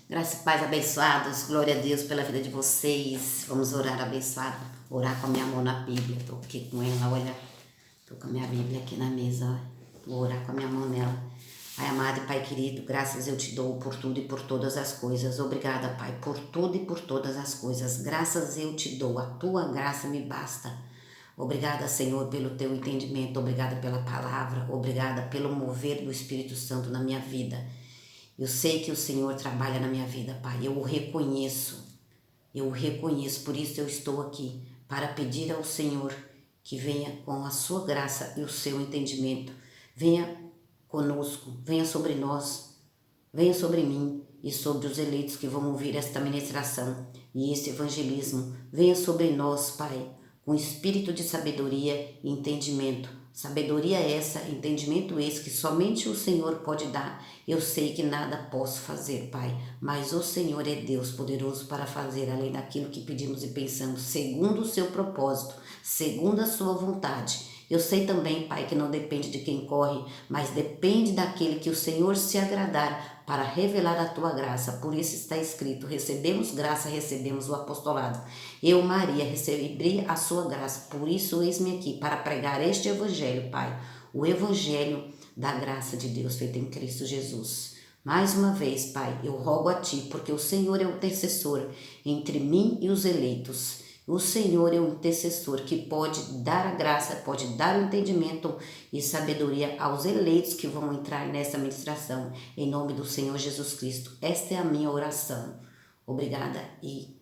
Graça e paz abençoados, glória a Deus pela vida de vocês. Vamos orar abençoado, orar com a minha mão na Bíblia. Estou aqui com ela, olha. Estou com a minha Bíblia aqui na mesa, olha. Vou orar com a minha mão nela. Pai amado e Pai querido, graças eu te dou por tudo e por todas as coisas. Obrigada, Pai, por tudo e por todas as coisas. Graças eu te dou, a tua graça me basta. Obrigada, Senhor, pelo teu entendimento. Obrigada pela palavra. Obrigada pelo mover do Espírito Santo na minha vida. Eu sei que o Senhor trabalha na minha vida, Pai. Eu o reconheço, por isso eu estou aqui, para pedir ao Senhor que venha com a sua graça e o seu entendimento. Venha conosco, venha sobre nós, venha sobre mim e sobre os eleitos que vão ouvir esta ministração e este evangelismo. Venha sobre nós, Pai, com espírito de sabedoria e entendimento. Sabedoria essa, entendimento esse que somente o Senhor pode dar. Eu sei que nada posso fazer, Pai, mas o Senhor é Deus poderoso para fazer além daquilo que pedimos e pensamos, segundo o seu propósito, segundo a sua vontade. Eu sei também, Pai, que não depende de quem corre, mas depende daquele que o Senhor se agradar para revelar a tua graça. Por isso está escrito, recebemos graça, recebemos o apostolado. Eu, Maria, recebi a sua graça, por isso eis-me aqui para pregar este evangelho, Pai, o evangelho da graça de Deus feita em Cristo Jesus. Mais uma vez, Pai, eu rogo a Ti, porque o Senhor é o intercessor entre mim e os eleitos. O Senhor é o intercessor que pode dar a graça, pode dar o entendimento e sabedoria aos eleitos que vão entrar nessa ministração. Em nome do Senhor Jesus Cristo. Esta é a minha oração. Obrigada e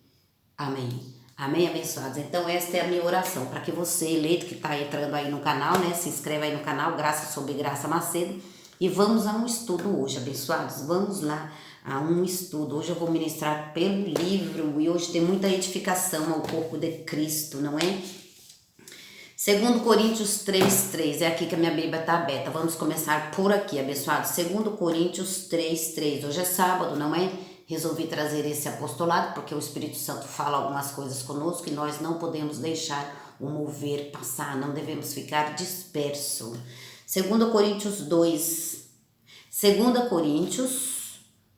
amém. Amém, abençoados. Então esta é a minha oração, para que você, eleito que está entrando aí no canal, né, se inscreva aí no canal, Graça sobre Graça Macedo. E vamos a um estudo hoje, abençoados. Vamos lá a um estudo. Hoje eu vou ministrar pelo livro e hoje tem muita edificação ao corpo de Cristo, não é? 2 Coríntios 3:3, é aqui que a minha Bíblia está aberta. Vamos começar por aqui, abençoados. 2 Coríntios 3:3. Hoje é sábado, não é? Resolvi trazer esse apostolado porque o Espírito Santo fala algumas coisas conosco e nós não podemos deixar o mover passar, não devemos ficar dispersos. 2 Coríntios 2, 2 Coríntios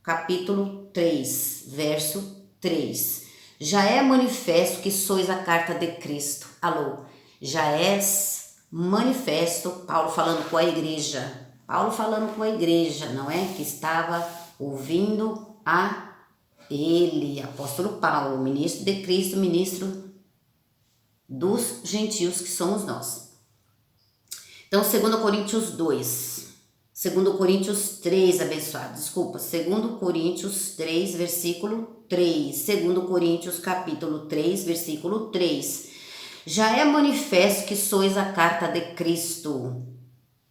capítulo 3, verso 3. Já é manifesto que sois a carta de Cristo. Alô, já és manifesto, Paulo falando com a igreja. Paulo falando com a igreja, não é? Que estava ouvindo a ele, apóstolo Paulo, ministro de Cristo, ministro dos gentios que somos nós. Então, 2 Coríntios 2. 2 Coríntios 3, abençoado, desculpa, 2 Coríntios 3, versículo 3, 2 Coríntios capítulo 3, versículo 3, já é manifesto que sois a carta de Cristo,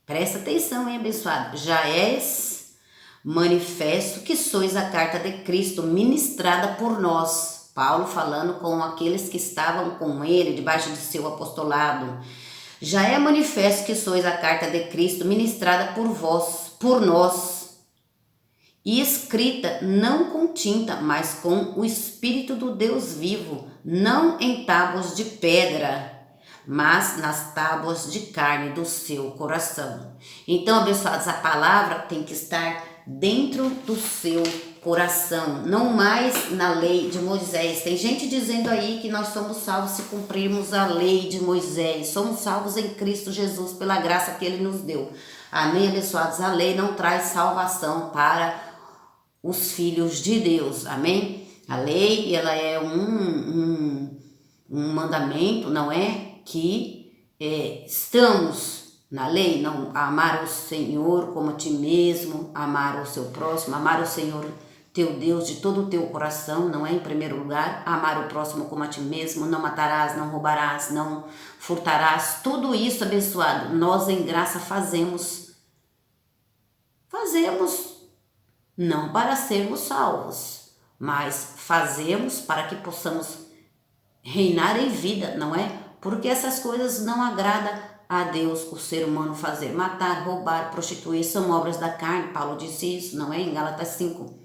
presta atenção, hein, abençoado, já és manifesto que sois a carta de Cristo, ministrada por nós, Paulo falando com aqueles que estavam com ele, debaixo de seu apostolado. Já é manifesto que sois a carta de Cristo, ministrada por vós, por nós, e escrita não com tinta, mas com o Espírito do Deus vivo, não em tábuas de pedra, mas nas tábuas de carne do seu coração. Então, abençoados, a palavra tem que estar dentro do seu coração, não mais na lei de Moisés. Tem gente dizendo aí que nós somos salvos se cumprirmos a lei de Moisés. Somos salvos em Cristo Jesus pela graça que Ele nos deu. Amém, abençoados? A lei não traz salvação para os filhos de Deus. Amém? A lei, ela é um mandamento, não é? Que estamos na lei, não amar o Senhor como a ti mesmo, amar o seu próximo, amar o Senhor teu Deus de todo o teu coração, não é? Em primeiro lugar, amar o próximo como a ti mesmo, não matarás, não roubarás, não furtarás, tudo isso, abençoado, nós em graça fazemos não para sermos salvos, mas fazemos para que possamos reinar em vida, não é? Porque essas coisas não agradam a Deus, o ser humano fazer. Matar, roubar, prostituir, são obras da carne, Paulo disse isso, não é? Em Gálatas 5.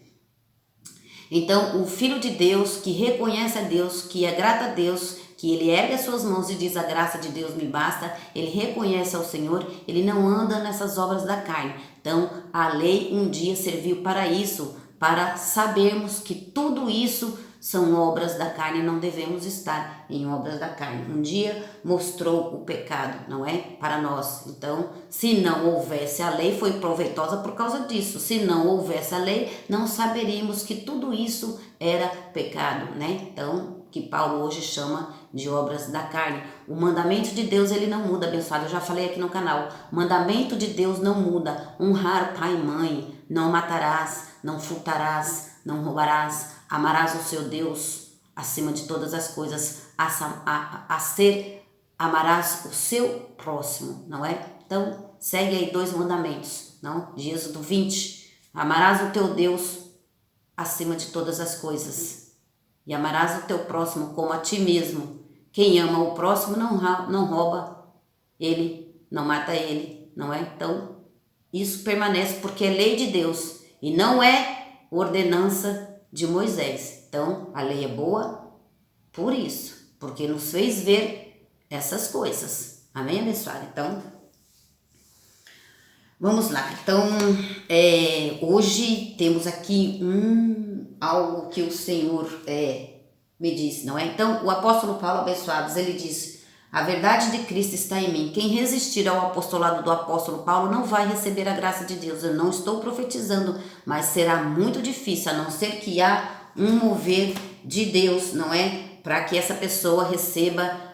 Então, o Filho de Deus, que reconhece a Deus, que é grato a Deus, que ele ergue as suas mãos e diz a graça de Deus me basta, ele reconhece ao Senhor, ele não anda nessas obras da carne. Então, a lei um dia serviu para isso, para sabermos que tudo isso são obras da carne, não devemos estar em obras da carne. Um dia mostrou o pecado, não é? Para nós. Então, se não houvesse a lei, foi proveitosa por causa disso. Se não houvesse a lei, não saberíamos que tudo isso era pecado, né? Então, que Paulo hoje chama de obras da carne. O mandamento de Deus, ele não muda, abençoado. Eu já falei aqui no canal. O mandamento de Deus não muda. Honrar pai e mãe, não matarás, não furtarás, não roubarás, amarás o seu Deus acima de todas as coisas, amarás o seu próximo, não é? Então, segue aí 2 mandamentos, não? De Êxodo 20, amarás o teu Deus acima de todas as coisas e amarás o teu próximo como a ti mesmo. Quem ama o próximo não rouba ele, não mata ele, não é? Então, isso permanece porque é lei de Deus e não é ordenança de Moisés. Então, a lei é boa por isso, porque nos fez ver essas coisas. Amém, abençoado? Então, vamos lá. Então, hoje temos aqui algo que o Senhor me disse, não é? Então, o apóstolo Paulo, abençoados, ele diz: a verdade de Cristo está em mim. Quem resistir ao apostolado do apóstolo Paulo não vai receber a graça de Deus. Eu não estou profetizando, mas será muito difícil, a não ser que há um mover de Deus, não é? Para que essa pessoa receba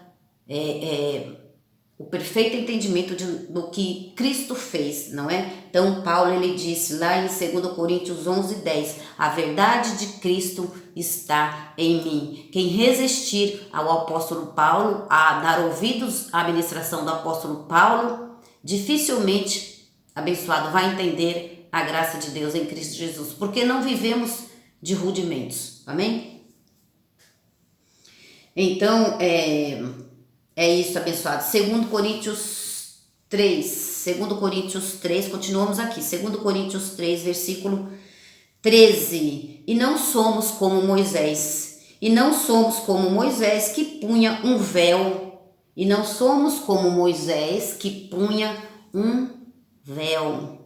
o perfeito entendimento do que Cristo fez, não é? Então, Paulo, ele disse lá em 2 Coríntios 11:10, a verdade de Cristo está em mim. Quem resistir ao apóstolo Paulo, a dar ouvidos à ministração do apóstolo Paulo, dificilmente, abençoado, vai entender a graça de Deus em Cristo Jesus, porque não vivemos de rudimentos, amém? Então, é isso, abençoado. 2 Coríntios 3, continuamos aqui. 2 Coríntios 3, versículo 13. E não somos como Moisés. E não somos como Moisés que punha um véu. E não somos como Moisés que punha um véu.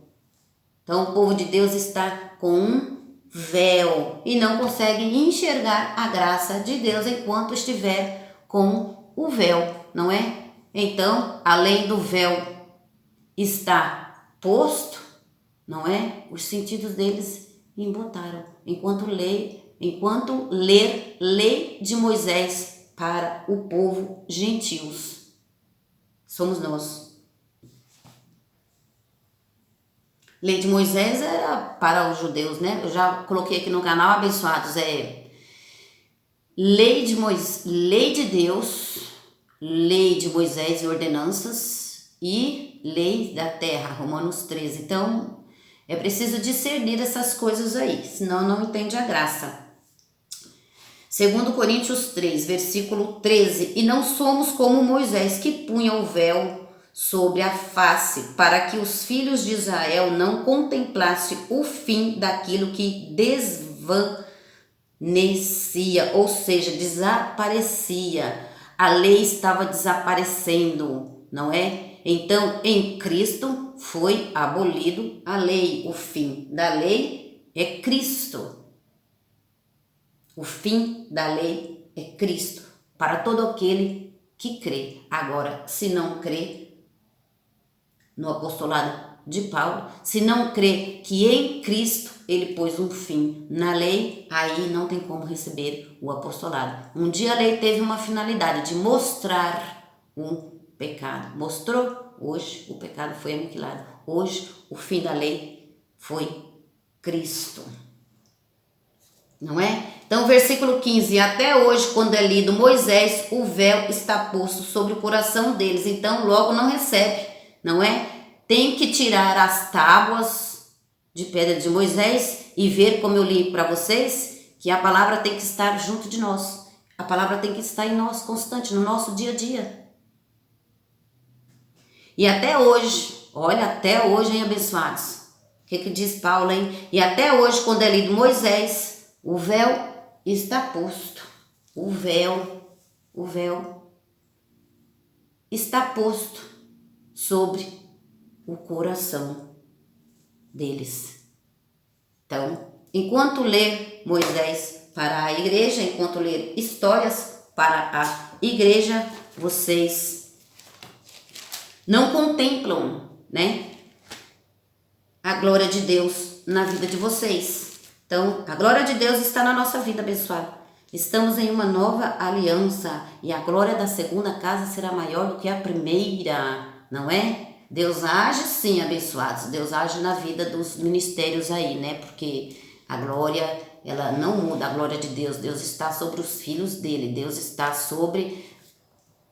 Então, o povo de Deus está com um véu e não consegue enxergar a graça de Deus enquanto estiver com o véu, não é? Então, além do véu estar posto, não é? Os sentidos deles embotaram, enquanto ler lei de Moisés para o povo gentios. Somos nós. Lei de Moisés era para os judeus, né? Eu já coloquei aqui no canal, abençoados, lei de Deus, lei de Moisés e ordenanças e lei da terra, Romanos 13. Então, é preciso discernir essas coisas aí, senão não entende a graça. 2 Coríntios 3, versículo 13. E não somos como Moisés, que punha o véu sobre a face, para que os filhos de Israel não contemplassem o fim daquilo que desvanecia, ou seja, desaparecia. A lei estava desaparecendo, não é? Então, em Cristo foi abolido a lei. O fim da lei é Cristo. O fim da lei é Cristo, para todo aquele que crê. Agora, se não crê no apostolado de Paulo, se não crê que em Cristo ele pôs um fim na lei, aí não tem como receber o apostolado. Um dia a lei teve uma finalidade de mostrar um pecado. Mostrou? Hoje o pecado foi aniquilado. Hoje o fim da lei foi Cristo. Não é? Então, versículo 15, até hoje, quando é lido Moisés, o véu está posto sobre o coração deles, então logo não recebe, não é? Tem que tirar as tábuas de pedra de Moisés e ver, como eu li para vocês, que a palavra tem que estar junto de nós, a palavra tem que estar em nós, constante, no nosso dia a dia. E até hoje, olha, até hoje, hein, abençoados? O que diz Paulo, hein? E até hoje, quando é lido Moisés, o véu está posto. O véu está posto sobre o coração deles. Então, enquanto ler Moisés para a igreja, enquanto ler histórias para a igreja, vocês não contemplam, né, a glória de Deus na vida de vocês. Então, a glória de Deus está na nossa vida, abençoado. Estamos em uma nova aliança e a glória da segunda casa será maior do que a primeira, não é? Deus age sim, abençoados. Deus age na vida dos ministérios aí, né? Porque a glória, ela não muda, a glória de Deus. Deus está sobre os filhos dele, Deus está sobre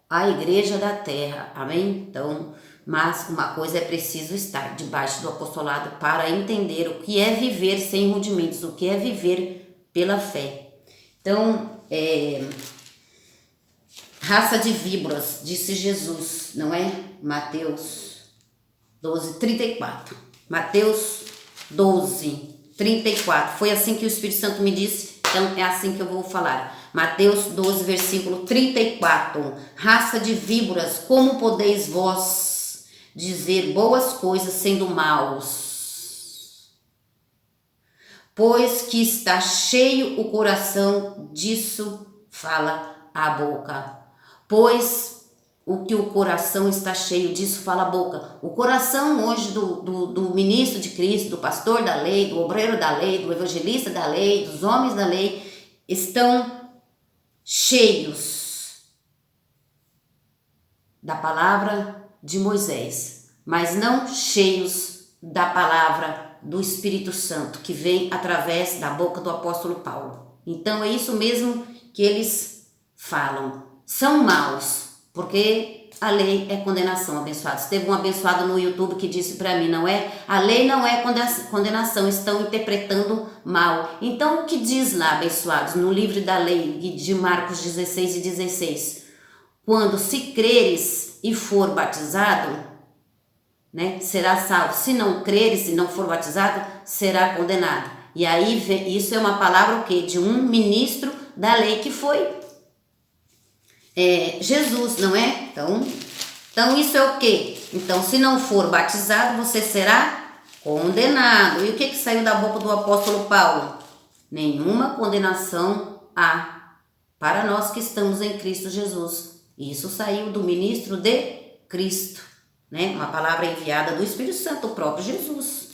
a igreja da terra, amém? Então, mas uma coisa é preciso estar debaixo do apostolado para entender o que é viver sem rudimentos, o que é viver pela fé. Então, raça de víboras, disse Jesus, não é? Mateus 12:34. Mateus 12:34. Foi assim que o Espírito Santo me disse, então é assim que eu vou falar. Mateus 12, versículo 34. Raça de víboras, como podeis vós dizer boas coisas sendo maus? Pois que está cheio o coração, disso fala a boca. Pois o que o coração está cheio, disso fala a boca. O coração hoje do ministro de Cristo, do pastor da lei, do obreiro da lei, do evangelista da lei, dos homens da lei, estão cheios da palavra de Moisés, mas não cheios da palavra do Espírito Santo, que vem através da boca do apóstolo Paulo. Então é isso mesmo que eles falam. São maus, porque a lei é condenação, abençoados. Teve um abençoado no YouTube que disse para mim, não é? A lei não é condenação, estão interpretando mal. Então o que diz lá, abençoados, no livro da lei de Marcos 16:16? Quando se creres e for batizado, né, será salvo. Se não creres e não for batizado, será condenado. E aí isso é uma palavra o quê? De um ministro da lei que foi Jesus, não é? Então isso é o quê? Então se não for batizado, você será condenado. E o que saiu da boca do apóstolo Paulo? Nenhuma condenação há para nós que estamos em Cristo Jesus. Isso saiu do ministro de Cristo, né? Uma palavra enviada do Espírito Santo, o próprio Jesus.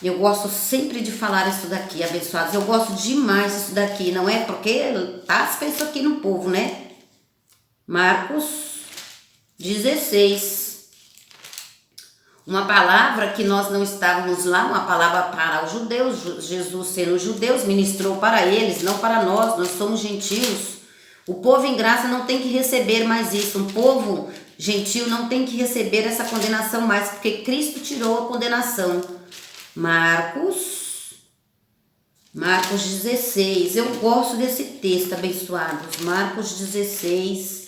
Eu gosto sempre de falar isso daqui, abençoados. Eu gosto demais disso daqui, não é? Porque tá as pessoas aqui no povo, né? Marcos 16. Uma palavra que nós não estávamos lá, uma palavra para os judeus. Jesus, sendo judeus, ministrou para eles, não para nós somos gentios. O povo em graça não tem que receber mais isso. Um povo gentil não tem que receber essa condenação mais, porque Cristo tirou a condenação. Marcos 16. Eu gosto desse texto, abençoados. Marcos 16.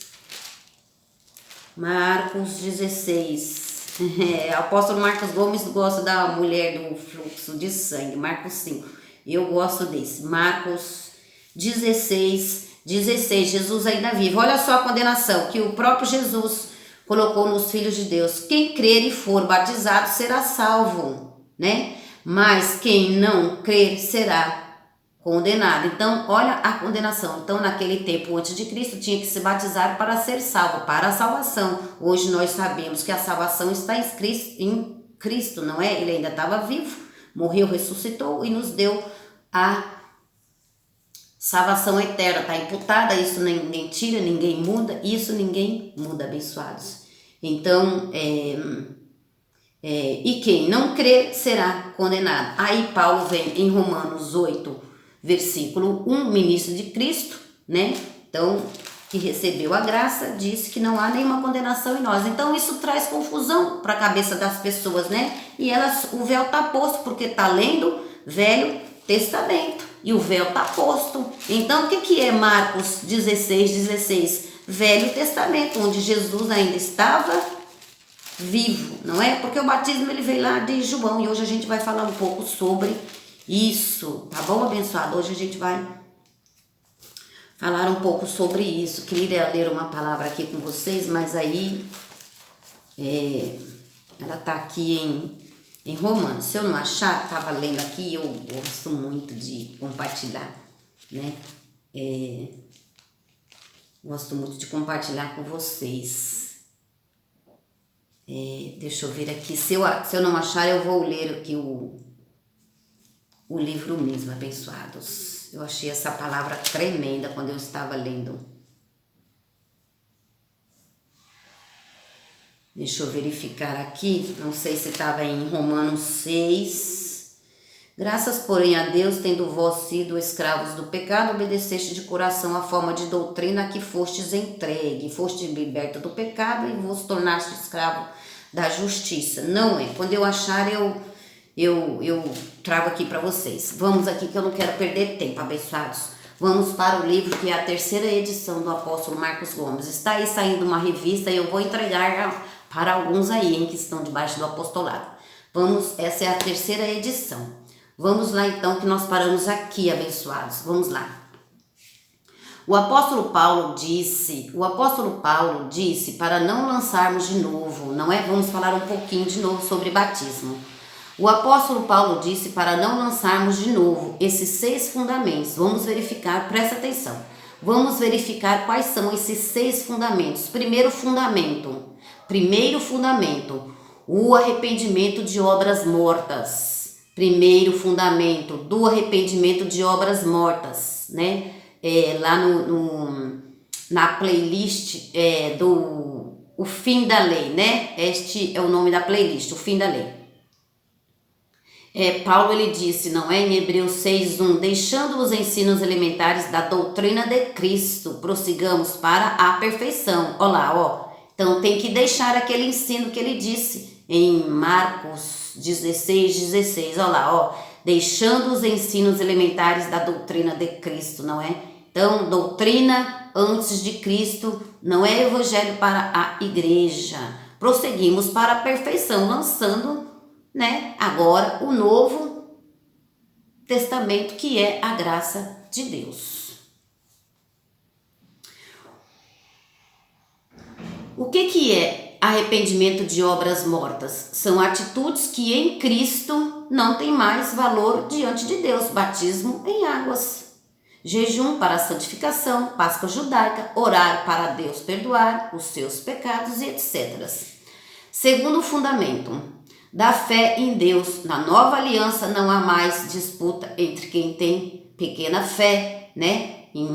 O apóstolo Marcos Gomes gosta da mulher do fluxo de sangue. Marcos 5. Eu gosto desse. Marcos 16. Jesus ainda vive. Olha só a condenação que o próprio Jesus colocou nos filhos de Deus. Quem crer e for batizado será salvo, né? Mas quem não crer será condenado. Então, olha a condenação. Então, naquele tempo antes de Cristo, tinha que se batizar para ser salvo, para a salvação. Hoje nós sabemos que a salvação está em Cristo, não é? Ele ainda estava vivo, morreu, ressuscitou e nos deu a salvação eterna. Está imputada, isso ninguém tira, ninguém muda, isso ninguém muda, abençoados. Então, e quem não crer será condenado. Aí Paulo vem em Romanos 8, versículo 1, ministro de Cristo, né? Então, que recebeu a graça, disse que não há nenhuma condenação em nós. Então, isso traz confusão para a cabeça das pessoas, né? E o véu está posto, porque está lendo Velho Testamento. E o véu está posto. Então, o que é Marcos 16:16? Velho Testamento, onde Jesus ainda estava vivo, não é? Porque o batismo ele veio lá de João e hoje a gente vai falar um pouco sobre isso, tá bom, abençoado? Hoje a gente vai falar um pouco sobre isso. Queria ler uma palavra aqui com vocês, mas aí Ela tá aqui em Romanos. Se eu não achar, estava lendo aqui, eu gosto muito de compartilhar, né? Gosto muito de compartilhar com vocês. Deixa eu ver aqui. Se eu não achar, eu vou ler aqui o livro mesmo, Abençoados. Eu achei essa palavra tremenda quando eu estava lendo. Deixa eu verificar aqui, não sei se estava em Romanos 6. Graças, porém, a Deus, tendo vós sido escravos do pecado, obedeceste de coração a forma de doutrina a que fostes entregue, foste liberto do pecado e vos tornaste escravo da justiça. Não é? Quando eu achar, eu trago aqui para vocês. Vamos aqui que eu não quero perder tempo, abençoados. Vamos para o livro que é a 3ª edição do apóstolo Marcos Gomes. Está aí saindo uma revista e eu vou entregar para alguns aí, que estão debaixo do apostolado. Essa é a 3ª edição. Vamos lá então, que nós paramos aqui, abençoados. Vamos lá. O apóstolo Paulo disse para não lançarmos de novo, não é? Vamos falar um pouquinho de novo sobre batismo. O apóstolo Paulo disse para não lançarmos de novo esses 6 fundamentos. Vamos verificar, presta atenção. Vamos verificar quais são esses 6 fundamentos. Primeiro fundamento, o arrependimento de obras mortas. Primeiro fundamento do arrependimento de obras mortas, né? Lá na playlist o fim da lei, né? Este é o nome da playlist, o fim da lei. Paulo ele disse, não é? Em Hebreus 6:1, deixando os ensinos elementares da doutrina de Cristo, prossigamos para a perfeição. Olha lá, ó. Então tem que deixar aquele ensino que ele disse em Marcos 16:16. Olha lá, ó. Deixando os ensinos elementares da doutrina de Cristo, não é? Então, doutrina antes de Cristo não é evangelho para a igreja. Prosseguimos para a perfeição, lançando, né, agora o Novo Testamento, que é a graça de Deus. O que é arrependimento de obras mortas? São atitudes que em Cristo não têm mais valor diante de Deus. Batismo em águas, jejum para a santificação, Páscoa judaica, orar para Deus perdoar os seus pecados e etc. Segundo fundamento, da fé em Deus. Na nova aliança não há mais disputa entre quem tem pequena fé, né? Em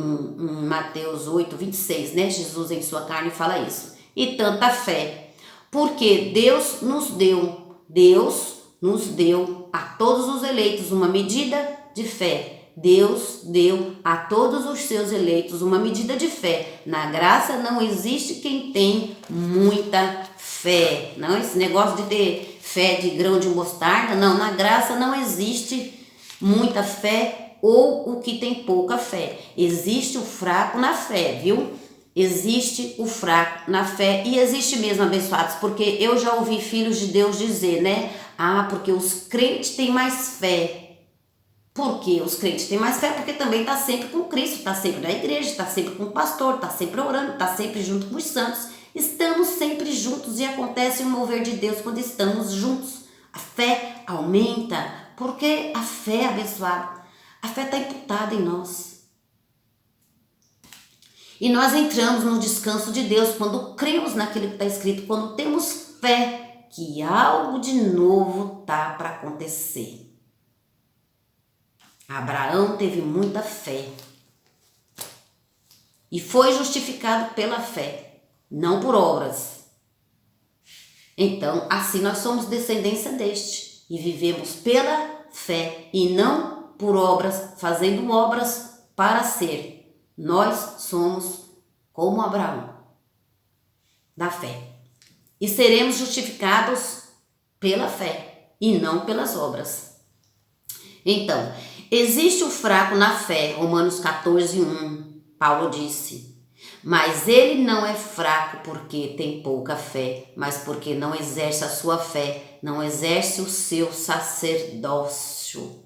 Mateus 8:26, né? Jesus em sua carne fala isso. E tanta fé, porque Deus nos deu a todos os eleitos uma medida de fé. Deus deu a todos os seus eleitos uma medida de fé. Na graça não existe quem tem muita fé. Não, esse negócio de ter fé de grão de mostarda, não. Na graça não existe muita fé ou o que tem pouca fé. Existe o fraco na fé, viu? Existe o fraco na fé e existe mesmo, abençoados, porque eu já ouvi filhos de Deus dizer, né? Porque os crentes têm mais fé. Por que os crentes têm mais fé? Porque também está sempre com Cristo, está sempre na igreja, está sempre com o pastor, está sempre orando, está sempre junto com os santos. Estamos sempre juntos e acontece o mover de Deus quando estamos juntos. A fé aumenta, porque a fé, abençoada, a fé está imputada em nós. E nós entramos no descanso de Deus quando cremos naquilo que está escrito, quando temos fé que algo de novo está para acontecer. Abraão teve muita fé e foi justificado pela fé, não por obras. Então, assim nós somos descendência deste e vivemos pela fé e não por obras, fazendo obras para ser. Nós somos como Abraão, da fé. E seremos justificados pela fé e não pelas obras. Então, existe o fraco na fé, Romanos 14:1, Paulo disse. Mas ele não é fraco porque tem pouca fé, mas porque não exerce a sua fé, não exerce o seu sacerdócio.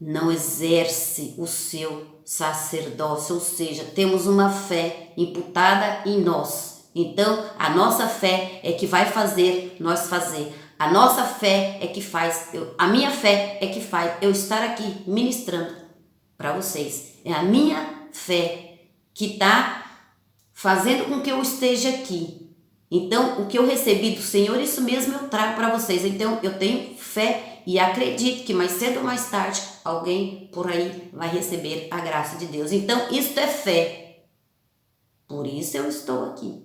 Não exerce o seu sacerdócio, ou seja, temos uma fé imputada em nós Então, a nossa fé é que vai fazer nós fazer. A nossa fé é que faz, a minha fé é que faz eu estar aqui ministrando para vocês. É a minha fé que está fazendo com que eu esteja aqui. Então, o que eu recebi do Senhor, isso mesmo eu trago para vocês. Então, eu tenho fé e acredito que mais cedo ou mais tarde, alguém por aí vai receber a graça de Deus. Então, isso é fé. Por isso eu estou aqui.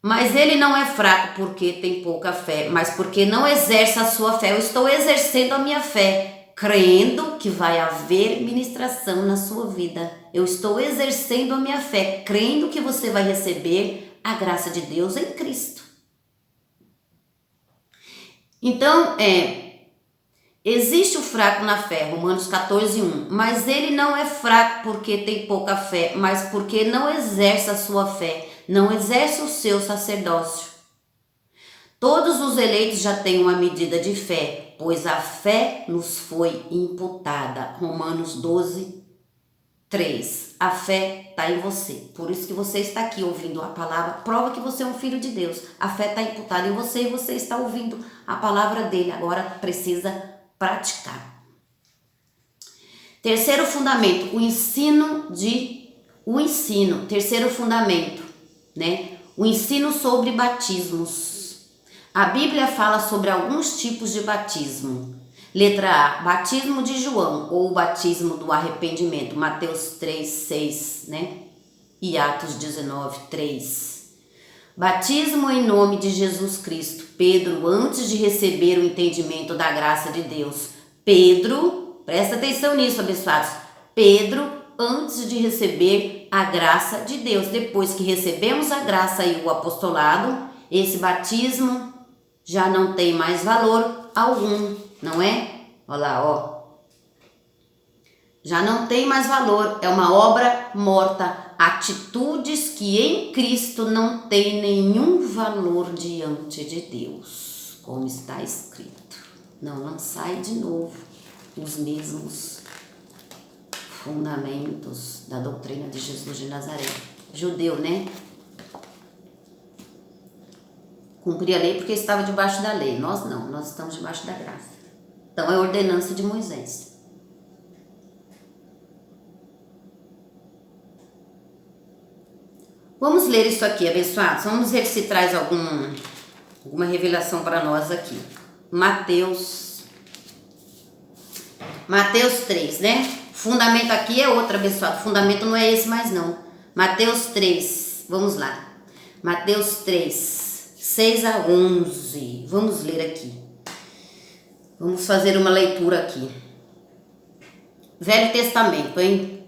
Mas ele não é fraco porque tem pouca fé, mas porque não exerce a sua fé. Eu estou exercendo a minha fé, crendo que vai haver ministração na sua vida. Eu estou exercendo a minha fé, crendo que você vai receber a graça de Deus em Cristo. Então, existe o fraco na fé, Romanos 14:1, mas ele não é fraco porque tem pouca fé, mas porque não exerce a sua fé, não exerce o seu sacerdócio. Todos os eleitos já têm uma medida de fé, pois a fé nos foi imputada. Romanos 12:3. A fé está em você. Por isso que você está aqui ouvindo a palavra. Prova que você é um filho de Deus. A fé está imputada em você e você está ouvindo a palavra dele. Agora precisa praticar. Terceiro fundamento, o ensino. Terceiro fundamento, né? O ensino sobre batismos. A Bíblia fala sobre alguns tipos de batismo. Letra A, batismo de João ou batismo do arrependimento, Mateus 3:6, né? E Atos 19:3. Batismo em nome de Jesus Cristo. Pedro, antes de receber o entendimento da graça de Deus. Pedro, presta atenção nisso, abençoados. Pedro, antes de receber a graça de Deus. Depois que recebemos a graça e o apostolado, esse batismo já não tem mais valor algum, não é? Olha lá, ó. Já não tem mais valor, é uma obra morta. Atitudes que em Cristo não tem nenhum valor diante de Deus, como está escrito. Não lançai de novo os mesmos fundamentos da doutrina de Jesus de Nazaré. Judeu, né? Cumprir a lei porque estava debaixo da lei. Nós não, nós estamos debaixo da graça. Então é a ordenança de Moisés. Vamos ler isso aqui, abençoados. Vamos ver se traz alguma revelação para nós aqui. Mateus 3, né? Fundamento aqui é outro, abençoado. Fundamento não é esse mais não. Mateus 3, vamos lá. Mateus 3, 6-11. Vamos ler aqui. Vamos fazer uma leitura aqui. Velho Testamento, hein?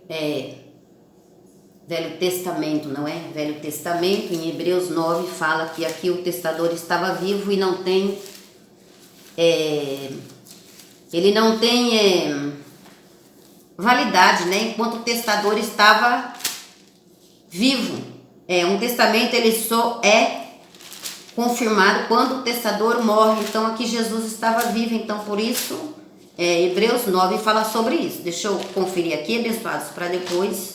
Velho Testamento, não é? Velho Testamento, em Hebreus 9, fala que aqui o testador estava vivo e não tem... ele não tem validade, né? Enquanto o testador estava vivo. Um testamento, ele só é confirmado quando o testador morre. Então, aqui Jesus estava vivo. Então, por isso, Hebreus 9 fala sobre isso. Deixa eu conferir aqui, abençoados, para depois...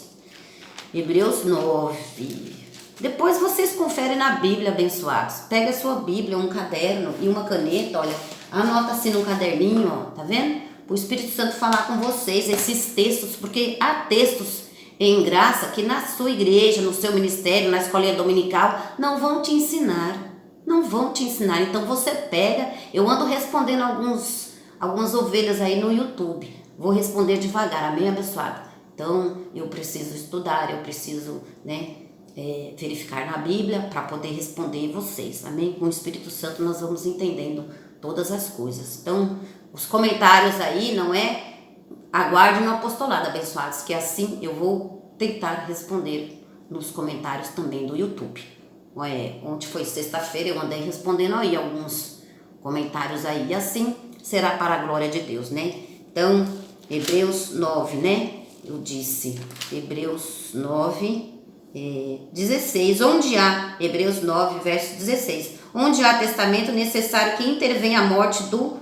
Hebreus 9. Depois vocês conferem na Bíblia, abençoados. Pega a sua Bíblia, um caderno e uma caneta, olha. Anota assim no caderninho, ó, tá vendo? O Espírito Santo falar com vocês esses textos, porque há textos em graça que na sua igreja, no seu ministério, na escolinha dominical, não vão te ensinar. Não vão te ensinar. Então você pega, eu ando respondendo algumas ovelhas aí no YouTube. Vou responder devagar, amém, abençoado? Então, eu preciso estudar, eu preciso, né, verificar na Bíblia para poder responder vocês, amém? Com o Espírito Santo nós vamos entendendo todas as coisas. Então, os comentários aí, não é? Aguarde no apostolado, abençoados, que assim eu vou tentar responder nos comentários também do YouTube. Ontem foi sexta-feira, eu andei respondendo aí alguns comentários aí, e assim será para a glória de Deus, né? Então, Hebreus 9, né? Eu disse, Hebreus 9, 16, onde há, Hebreus 9, verso 16, onde há testamento necessário que intervenha a morte do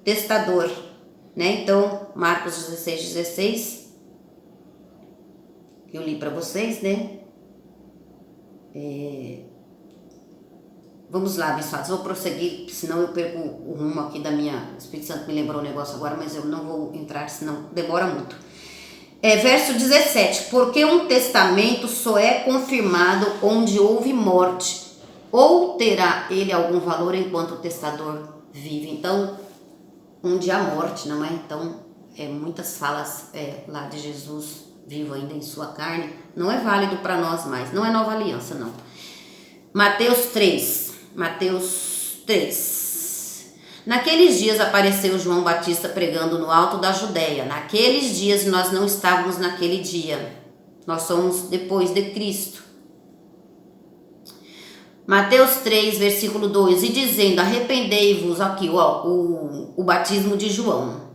testador, né? Então, Marcos 16, 16, que eu li para vocês, né? Vamos lá, abençoados. Vou prosseguir, senão eu perco o rumo aqui da minha... O Espírito Santo me lembrou um negócio agora, mas eu não vou entrar, senão demora muito. Verso 17. Porque um testamento só é confirmado onde houve morte, ou terá ele algum valor enquanto o testador vive? Então, onde há morte, não é? Então, muitas falas lá de Jesus vivo ainda em sua carne, não é válido para nós mais, não é nova aliança, não. Mateus 3. Naqueles dias apareceu João Batista pregando no alto da Judéia. Naqueles dias nós não estávamos naquele dia. Nós somos depois de Cristo. Mateus 3, versículo 2. E dizendo, arrependei-vos, aqui o batismo de João.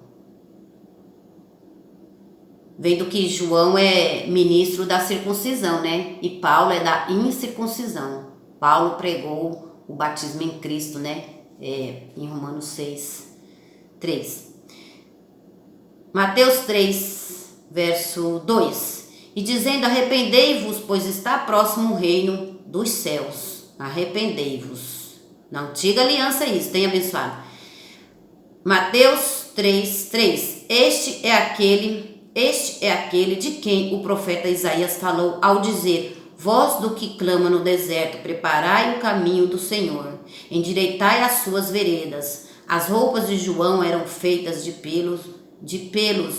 Vendo que João é ministro da circuncisão, né? E Paulo é da incircuncisão. Paulo pregou o batismo em Cristo, né? Em Romanos 6, 3. Mateus 3, verso 2. E dizendo, arrependei-vos, pois está próximo o reino dos céus. Arrependei-vos. Na antiga aliança isso, tem abençoado. Mateus 3, 3. Este é aquele de quem o profeta Isaías falou ao dizer, voz do que clama no deserto, preparai o caminho do Senhor, endireitai as suas veredas. As roupas de João eram feitas de pelos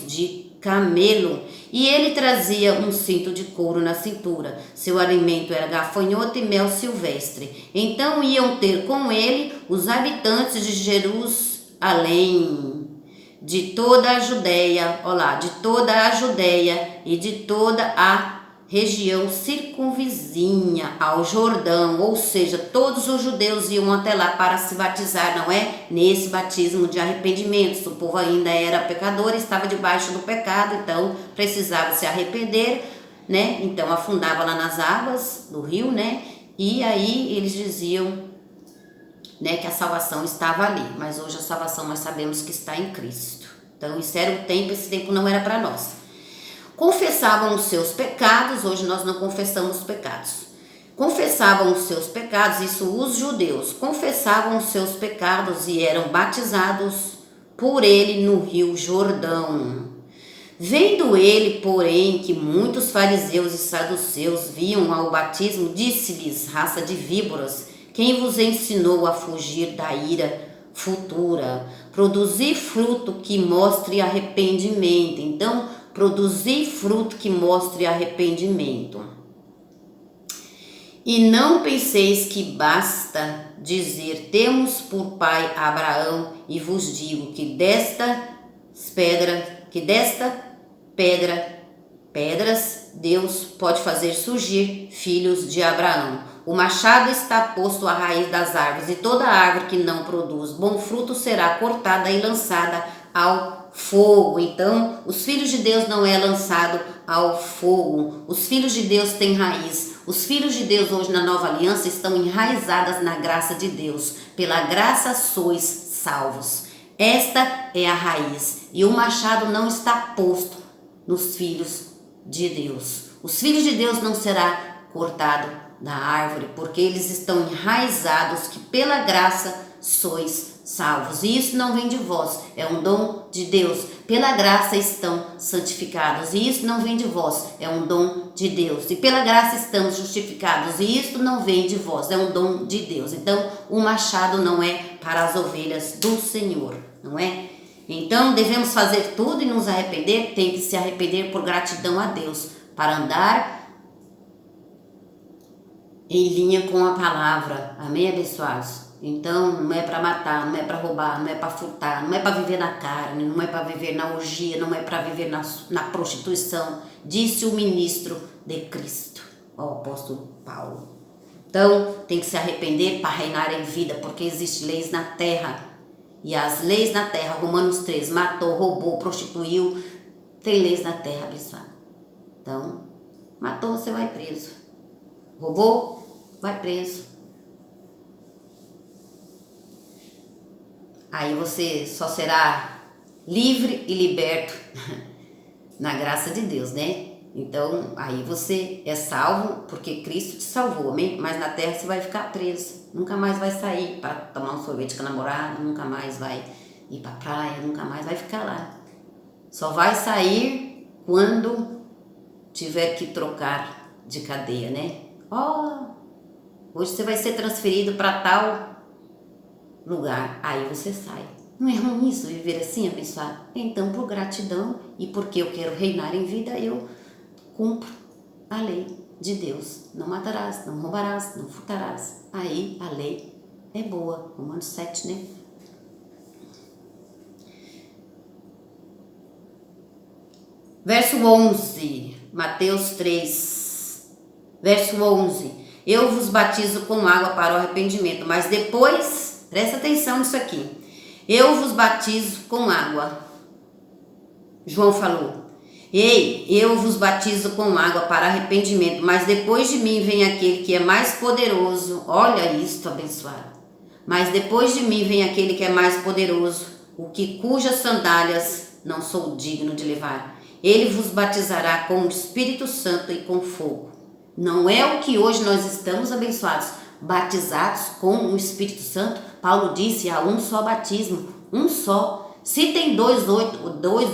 de camelo, e ele trazia um cinto de couro na cintura. Seu alimento era gafanhoto e mel silvestre. Então iam ter com ele os habitantes de Jerusalém, de toda a Judéia, e de toda a região circunvizinha ao Jordão, ou seja, todos os judeus iam até lá para se batizar, não é? Nesse batismo de arrependimento, o povo ainda era pecador, estava debaixo do pecado, então precisava se arrepender, né? Então afundava lá nas águas do rio, né? E aí eles diziam, né, que a salvação estava ali, mas hoje a salvação nós sabemos que está em Cristo. Então isso era um tempo, esse tempo não era para nós. Confessavam os seus pecados, hoje nós não confessamos pecados. Confessavam os seus pecados, isso os judeus, confessavam os seus pecados e eram batizados por ele no rio Jordão. Vendo ele, porém, que muitos fariseus e saduceus viam ao batismo, disse-lhes, raça de víboras, quem vos ensinou a fugir da ira futura? Produzir fruto que mostre arrependimento. Então, produzir fruto que mostre arrependimento. E não penseis que basta dizer, temos por pai Abraão, e vos digo que desta pedras Deus pode fazer surgir filhos de Abraão. O machado está posto à raiz das árvores, e toda árvore que não produz bom fruto será cortada e lançada ao fogo. Então, os filhos de Deus não é lançado ao fogo. Os filhos de Deus têm raiz. Os filhos de Deus hoje na nova aliança estão enraizadas na graça de Deus. Pela graça sois salvos. Esta é a raiz. E o machado não está posto nos filhos de Deus. Os filhos de Deus não será cortado da árvore, porque eles estão enraizados, que pela graça sois salvos. E isso não vem de vós, é um dom de Deus. Pela graça estão santificados, e isso não vem de vós, é um dom de Deus. E pela graça estamos justificados, e isso não vem de vós, é um dom de Deus. Então, o machado não é para as ovelhas do Senhor, não é? Então, devemos fazer tudo e nos arrepender, tem que se arrepender por gratidão a Deus, para andar em linha com a palavra. Amém, abençoados? Então, não é para matar, não é para roubar, não é para furtar, não é para viver na carne, não é para viver na orgia, não é para viver na prostituição, disse o ministro de Cristo, o apóstolo Paulo. Então, tem que se arrepender para reinar em vida, porque existem leis na terra. E as leis na terra, Romanos 3, matou, roubou, prostituiu, tem leis na terra, abençoado. Então, matou, você vai preso. Roubou, vai preso. Aí você só será livre e liberto na graça de Deus, né? Então, aí você é salvo porque Cristo te salvou, amém? Mas na terra você vai ficar preso. Nunca mais vai sair para tomar um sorvete com a namorada, nunca mais vai ir para praia, nunca mais vai ficar lá. Só vai sair quando tiver que trocar de cadeia, né? Hoje você vai ser transferido para tal lugar. Aí você sai. Não é ruim isso, viver assim, abençoado? Então, por gratidão e porque eu quero reinar em vida, eu cumpro a lei de Deus. Não matarás, não roubarás, não furtarás. Aí a lei é boa. Romanos 7, né? Verso 11, Mateus 3, verso 11. Eu vos batizo com água para o arrependimento, mas depois, presta atenção nisso aqui. Eu vos batizo com água. João falou. Ei, eu vos batizo com água para arrependimento, mas depois de mim vem aquele que é mais poderoso. Olha isto, abençoado. Mas depois de mim vem aquele que é mais poderoso, cujas sandálias não sou digno de levar. Ele vos batizará com o Espírito Santo e com fogo. Não é o que hoje nós estamos abençoados, batizados com o Espírito Santo. Paulo disse, há um só batismo, um só. Se tem dois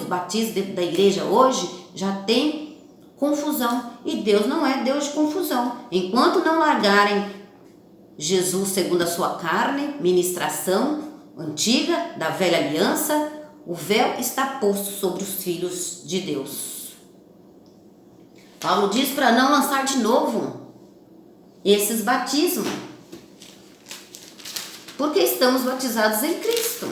batismos dentro da igreja hoje, já tem confusão. E Deus não é Deus de confusão. Enquanto não largarem Jesus segundo a sua carne, ministração antiga da velha aliança, o véu está posto sobre os filhos de Deus. Paulo diz para não lançar de novo esses batismos, porque estamos batizados em Cristo.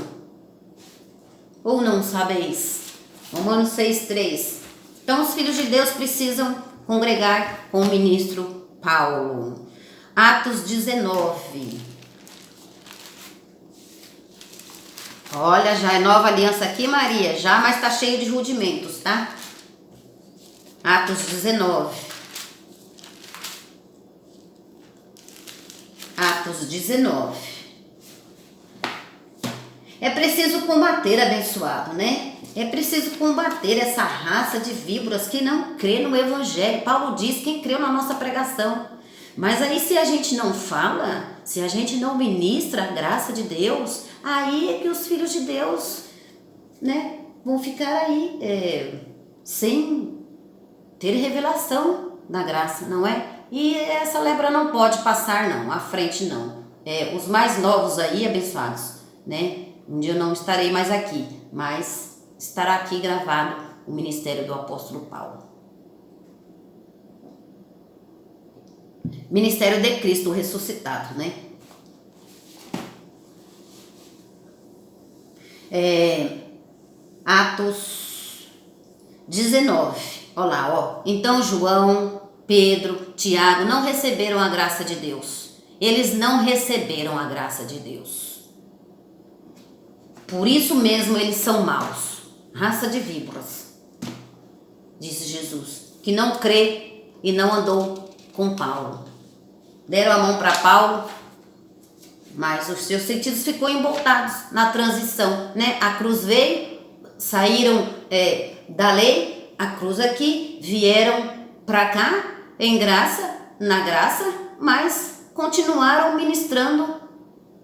Ou não sabeis? Romanos 6,3. Então os filhos de Deus precisam congregar com o ministro Paulo. Atos 19. Olha, já é nova aliança aqui, Maria, já, mas está cheio de rudimentos, tá? Atos 19. Atos 19. É preciso combater, abençoado, né? É preciso combater essa raça de víboras que não crê no Evangelho. Paulo diz, quem creu na nossa pregação. Mas aí se a gente não fala, se a gente não ministra a graça de Deus, aí é que os filhos de Deus, né, vão ficar aí sem ter revelação da graça, não é? E essa lebra não pode passar não, à frente não. Os mais novos aí, abençoados, né? Um dia eu não estarei mais aqui, mas estará aqui gravado o ministério do apóstolo Paulo. Ministério de Cristo ressuscitado, né? Atos 19. Olha lá, ó. Então João, Pedro, Tiago não receberam a graça de Deus. Eles não receberam a graça de Deus. Por isso mesmo eles são maus. Raça de víboras, disse Jesus, que não crê e não andou com Paulo. Deram a mão para Paulo, mas os seus sentidos ficou emboltados na transição, né? A cruz veio, saíram da lei, a cruz aqui, vieram para cá, em graça, na graça, mas continuaram ministrando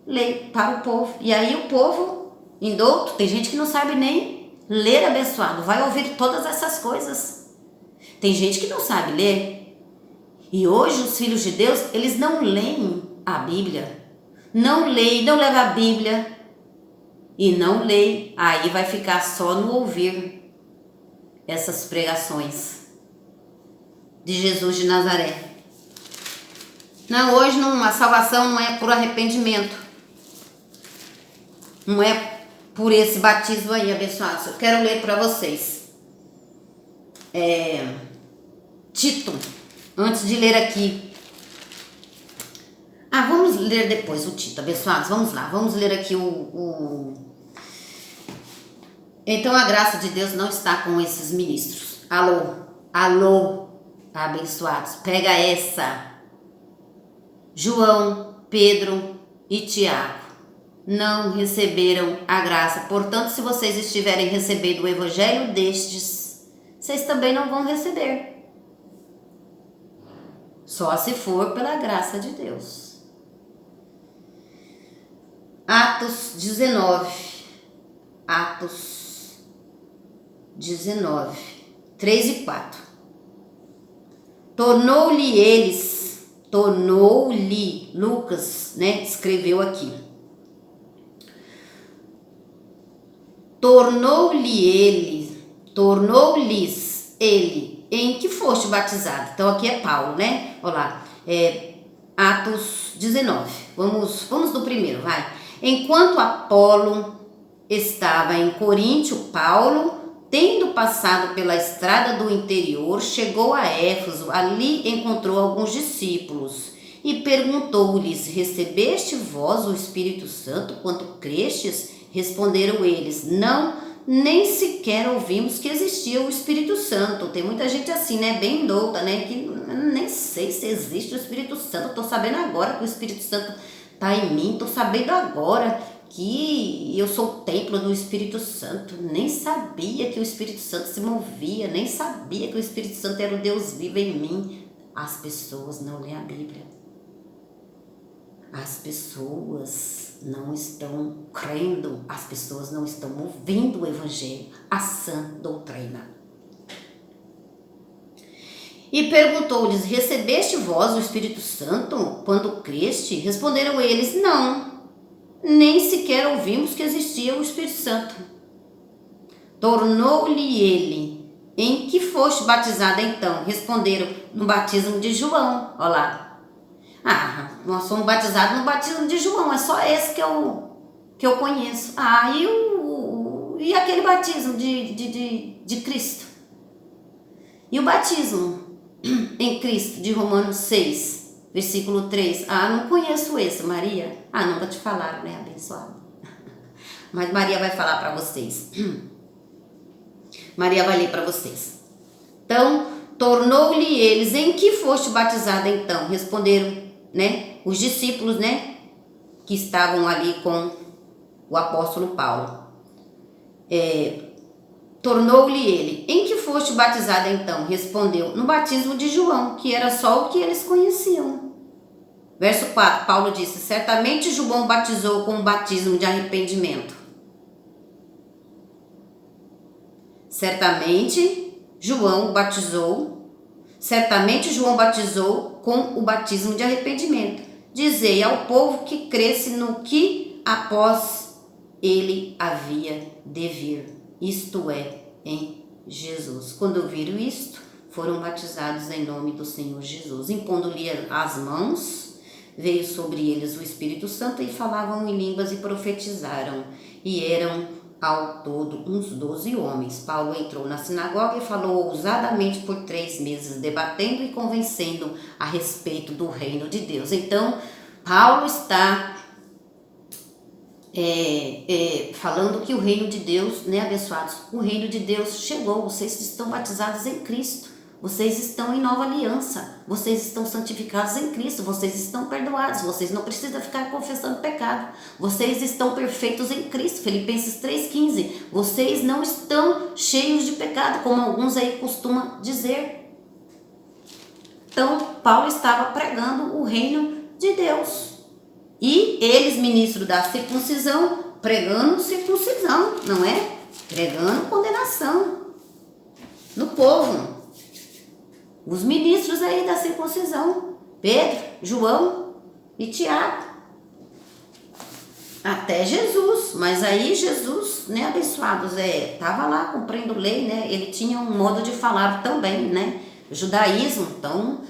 lei para o povo. E aí o povo, indouto, tem gente que não sabe nem ler, abençoado, vai ouvir todas essas coisas. Tem gente que não sabe ler. E hoje os filhos de Deus, eles não leem a Bíblia. Não leem, não levam a Bíblia e não leem. Aí vai ficar só no ouvir essas pregações de Jesus de Nazaré. Não, hoje a salvação não é por arrependimento. Não é por esse batismo aí, abençoados. Eu quero ler para vocês. Tito. Antes de ler aqui. Vamos ler depois o Tito, abençoados. Vamos lá, vamos ler aqui Então a graça de Deus não está com esses ministros. Alô, abençoados. Pega essa. João, Pedro e Tiago não receberam a graça. Portanto, se vocês estiverem recebendo o evangelho destes, vocês também não vão receber. Só se for pela graça de Deus. Atos 19. Atos 19, 3 e 4. Tornou-lhe, Lucas, né, escreveu aqui. Tornou-lhes ele, em que foste batizado. Então aqui é Paulo, né? Olha lá, Atos 19. Vamos do primeiro, vai. Enquanto Apolo estava em Coríntio, Paulo, tendo passado pela estrada do interior, chegou a Éfeso. Ali encontrou alguns discípulos e perguntou-lhes: recebeste vós o Espírito Santo quando crestes? Responderam eles: não, nem sequer ouvimos que existia o Espírito Santo. Tem muita gente assim, né, bem douta, né, que nem sei se existe o Espírito Santo. Tô sabendo agora que o Espírito Santo tá em mim, tô sabendo agora que eu sou o templo do Espírito Santo. Nem sabia que o Espírito Santo se movia, nem sabia que o Espírito Santo era o Deus vivo em mim. As pessoas não lêem a Bíblia. As pessoas não estão crendo, as pessoas não estão ouvindo o Evangelho, a sã doutrina. E perguntou-lhes: recebeste vós o Espírito Santo quando creste? Responderam eles: não, nem sequer ouvimos que existia o Espírito Santo. Tornou-lhe ele: em que foste batizada então? Responderam: no batismo de João. Olha lá. Nós somos batizados no batismo de João, é só esse que eu conheço. E aquele batismo de Cristo? E o batismo em Cristo de Romanos 6, versículo 3? Não conheço esse, Maria. Nunca te falaram, né, abençoado? Mas Maria vai falar para vocês. Maria vai ler para vocês. Então, tornou-lhe eles: em que foste batizada então? Responderam, né, os discípulos, né, que estavam ali com o apóstolo Paulo. Tornou-lhe ele: em que foste batizada então? Respondeu: no batismo de João, que era só o que eles conheciam. Verso 4, Paulo disse: certamente João batizou com o batismo de arrependimento. Certamente João batizou com o batismo de arrependimento. Dizei ao povo que cresce no que após ele havia de vir, isto é, em Jesus. Quando viram isto, foram batizados em nome do Senhor Jesus. Impondo-lhe as mãos, veio sobre eles o Espírito Santo e falavam em línguas e profetizaram. E eram ao todo uns 12 homens. Paulo entrou na sinagoga e falou ousadamente por 3 meses, debatendo e convencendo a respeito do reino de Deus. Então, Paulo está falando que o reino de Deus, né, abençoados, o reino de Deus chegou. Vocês estão batizados em Cristo. Vocês estão em nova aliança, vocês estão santificados em Cristo, vocês estão perdoados, vocês não precisam ficar confessando pecado, vocês estão perfeitos em Cristo, Filipenses 3,15, vocês não estão cheios de pecado, como alguns aí costumam dizer. Então, Paulo estava pregando o reino de Deus, e eles, ministros da circuncisão, pregando circuncisão, não é? Pregando condenação no povo. Os ministros aí da circuncisão, Pedro, João e Tiago, até Jesus, mas aí Jesus, né, abençoados, estava lá cumprindo lei, né, ele tinha um modo de falar também, né, judaísmo. Então,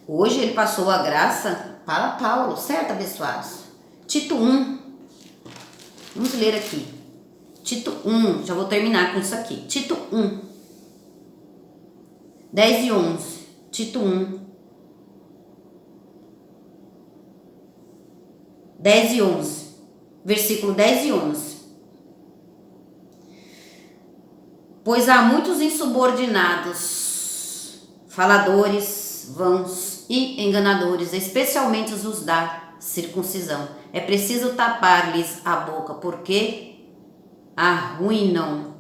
hoje ele passou a graça para Paulo, certo, abençoados? Tito 1, vamos ler aqui, Tito 1, já vou terminar com isso aqui, Tito 1, 10 e 11, Tito 1, 10 e 11, versículo 10 e 11. Pois há muitos insubordinados, faladores, vãos e enganadores, especialmente os da circuncisão. É preciso tapar-lhes a boca, porque arruinam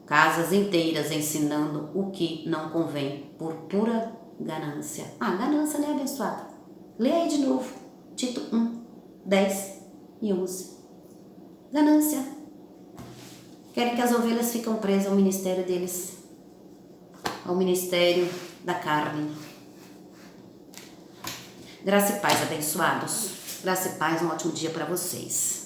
casas inteiras ensinando o que não convém, por pura ganância. Ah, ganância, né, abençoada? Lê aí de novo. Tito 1, 10 e 11. Ganância. Querem que as ovelhas fiquem presas ao ministério deles. Ao ministério da carne. Graça e paz, abençoados. Graça e paz, um ótimo dia para vocês.